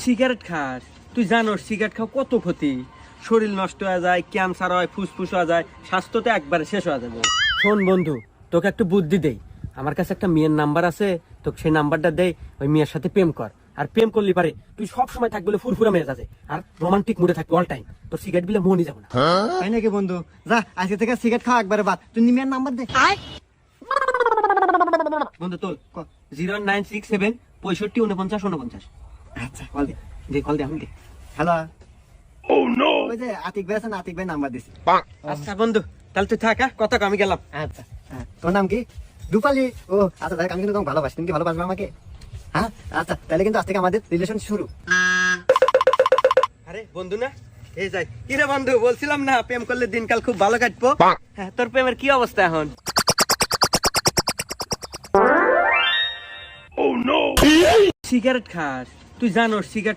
Cigarette খাস, তুই জানোস সিগারেট খাওয়া কত ক্ষতি। শরীর নষ্ট হয়ে যায়, ক্যান্সার হয়, ফুসফুস হয়ে যায়, স্বাস্থ্য তো একবারে শেষ হয়ে যাবে। শোন বন্ধু, তোকে একটু বুদ্ধি দেই। আমার কাছে একটা মেয়ের নাম্বার আছে, তোকে সেই নাম্বারটা দেই। ওই মেয়ের সাথে প্রেম কর, আর প্রেম করলি পারে তুই সব সময় থাকবি বলে ফুরফুরা মেয়ে আছে, আর রোমান্টিক মুডে থাকবি অল টাইম। তোর সিগারেট বিলে মনই যাবে না। তাই নাকি বন্ধু? যা আজকে থেকে সিগারেট খাওয়া একবারে বাদ। তুই নিমিয়ার নাম্বার দে। বন্ধু তোল 0967 65 49 49। আচ্ছা কল দে। কল দে, আমি দে। হ্যালো। ওই যে আতিক ভাই আছে না, আতিক ভাই নাম্বার দিছি। আচ্ছা বন্ধু, তাহলে তুই থাক, হ্যাঁ? কথা কও, আমি গেলাম। আচ্ছা হ্যাঁ, তোর নাম কি? রূপালী। ও আচ্ছা দেখ, আমি কিন্তু তোমাকে ভালোবাসি। তুমি কি ভালোবাসবে আমাকে? হ্যাঁ আচ্ছা, তাহলে কিন্তু আজ থেকে আমাদের রিলেশন শুরু। আরে বন্ধু না, এই যাই। কি রে বন্ধু, বলছিলাম না প্রেম করলে দিনকাল খুব ভালো কাটবো। হ্যাঁ, তোর প্রেমের কি অবস্থা এখন? সিগারেট খাস, তুই জানোস সিগারেট